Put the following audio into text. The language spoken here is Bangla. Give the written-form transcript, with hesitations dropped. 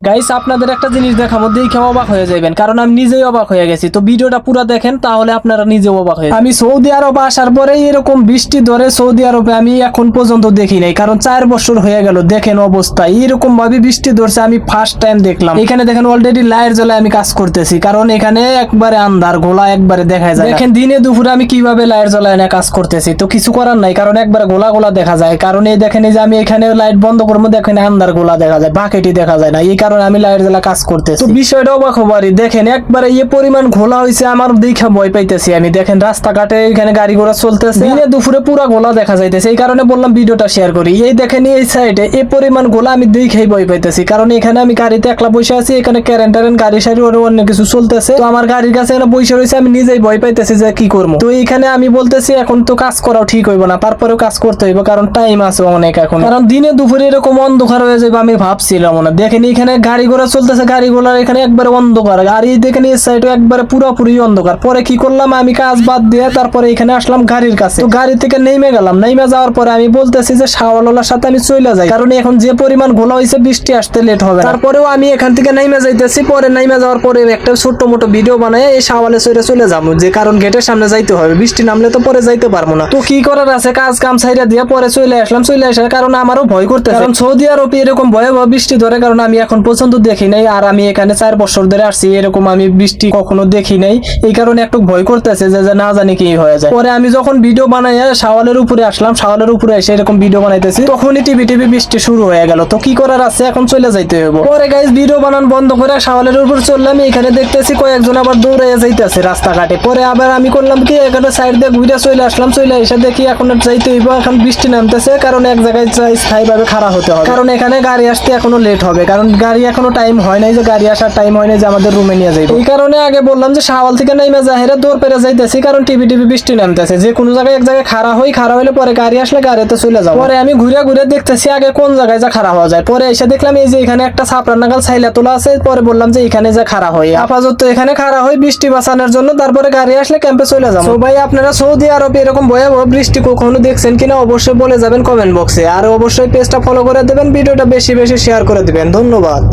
গাইস আপনাদের একটা জিনিস দেখাবো, দেখে অবাক হয়ে যাবেন, কারণ আমি নিজেই অবাক হয়ে গেছি। তো ভিডিওটা পুরো দেখেন, তাহলে আপনারা নিজে অবাক হয়ে যাবেন। আমি সৌদি আরব আসার পরে এরকম বৃষ্টি ধরে সৌদি আরবে আমি এখন পর্যন্ত দেখি নাই, কারণ 4 বছর হয়ে গেল। দেখেন অবস্থা, এরকম ভাবে বৃষ্টি ধরছে আমি ফার্স্ট টাইম দেখলাম। এখানে দেখেন অলরেডি লাইট জ্বালায় আমি কাজ করতেছি, কারণ এখানে একবারে আন্ধার, গোলা একবারে দেখা যায়। দেখেন দিনে দুপুরে আমি কিভাবে লাইট জ্বালায় না কাজ করতেছি, তো কিছু করার নাই, কারণ একবারে গোলা গোলা দেখা যায়। কারণ এই দেখেন এই যে আমি এখানে লাইট বন্ধ করবো, দেখেন আন্ধার গোলা দেখা যায়, বাকেটি দেখা যায় না, এই কারণে আমি লাইট জ্বালা কাজ করতেছি। তো বিষয়টা অবাক হবারই, দেখেন একবারে এই পরিমাণ ঘোলা হয়েছে, আমার দেখা ভয় পাইতেছি আমি। দেখেন রাস্তাঘাটে এখানে গাড়ি ঘোড়া চলতেছে, দিনে দুপুরে পুরা গোলা দেখা যাইতেছে, এই কারণে বললাম ভিডিওটা শেয়ার করি। এই দেখেন এই সাইডে এই পরিমাণ গোলা আমি দেখেই ভয় পাইতেছি, কারণ এখানে আমি গাড়িতে একলা বসে আছি, এখানে কারেন্ট গাড়ি সারি অন্য কিছু চলতেছে। তো আমার গাড়ির কাছে এখানে বসে রয়েছে, আমি নিজেই ভয় পাইতেছি যে কি করবো। তো এখানে আমি বলতেছি এখন তো কাজ করাও ঠিক হইব না, তারপরেও কাজ করতে হইব, কারণ টাইম আছে অনেক এখন। কারণ দিনে দুপুরে এরকম অন্ধকার হয়ে যাবে আমি ভাবছিলাম না। দেখেন এখানে গাড়ি ঘোড়া চলতেছে, গাড়ি ঘোড়ার এখানে একবারে অন্ধকার, আর এই দেখেন এই সাইডে একবারে পুরোপুরি অন্ধকার। পরে কি করলাম, আমি কাজ বাদ দিয়ে তারপরে এখানে আসলাম গাড়ির কাছে। তো গাড়ি থেকে নেমে গেলাম, নেমে যাওয়ার পরে আমি বলতেছি যে শাওয়ালার সাথে আমি চলে যাই, কারণ এখন যে পরিমাণ ঘোলা হয়েছে বৃষ্টি আসতে লেট হবে। তারপরেও আমি এখান থেকে নেমে যাইতেছি। পরে নেমে যাওয়ার পরে একটা ছোট্ট মোটো ভিডিও বানায় এই শাওয়ালে চলে যাবো, যে কারণ গেটের সামনে যাইতে হবে, বৃষ্টি নামলে তো পরে যাইতে পারবো না। তো কি করার আছে, কাজ কাম ছাইরা দিয়ে পরে চলে আসলাম। চলে আসার কারণ আমারও ভয় করতেছে, কারণ সৌদি আরবে এরকম ভয়াবহ বৃষ্টি ধরে, কারণ আমি এখন পর্যন্ত দেখি নাই। আর আমি এখানে 4 বছর ধরে আসছি, এরকম আমি বৃষ্টি কখনো দেখি নাই, এই কারণে একটু ভয় করতেছে যে না জানি কি হয়ে যায়। পরে আমি যখন ভিডিও বানাই শাওয়ালের উপরে আসলাম, শাওয়ালের উপরে এসে এরকম ভিডিও বানাইতেছি, তখনই টিভি বৃষ্টি শুরু হয়ে গেল। তো কি করার আছে, এখন চলে যাইতে হবে। পরে গাইস ভিডিও বানান বন্ধ করে শাওয়ালের উপর চললাম। এখানে দেখতেছি কয়েকজন আবার দৌড়াইয়া যাইতেছে রাস্তাঘাটে। পরে আবার আমি করলাম কি, এখানে সাইড দিয়ে ঘুরে চলে আসলাম। চলে এসে দেখি এখন যাইতে হইব, এখন বৃষ্টি নামতেছে, কারণ এক জায়গায় স্থায়ীভাবে খাড়া হতে হবে, কারণ এখানে গাড়ি আসতে এখনো লেট হবে, কারণ গাড়ি এখনো টাইম হয় নাই, যে গাড়ি আসার টাইম হয় নাই যে আমাদের রুমে নিয়ে যাইব। এই কারণে আগে বললাম যে শাওয়াল থেকে নাইমা জাহেরা দৌড় পেরে যাইতেছি, কারণ টিভি বৃষ্টি নামতেছে, যে কোনো জায়গায় এক জায়গায় খাড়া হইলে পরে গাড়ি আসলে গাড়িতে চলে যাবো। পরে আমি ঘুরে দেখতেছি আগে কোন জায়গায় যা খাড়া হওয়া যায়। পরে এসে দেখলাম এই যে এখানে একটা ছাপড়া নাগাল ছাইলা তোলা আছে। পরে বললাম যে এখানে যা খাড়া হয়, আপাতত এখানে খাড়া হয় বৃষ্টি বাঁচানোর জন্য, তারপরে গাড়ি আসলে ক্যাম্পে চলে যাবো। তো ভাই আপনারা সৌদি আরবে এরকম ভয়াবহ বৃষ্টি কখনো দেখছেন কিনা অবশ্যই বলে যাবেন কমেন্ট বক্সে, আর অবশ্যই পেজটা ফলো করে দেবেন, ভিডিওটা বেশি শেয়ার করে দিবেন। ধন্যবাদ।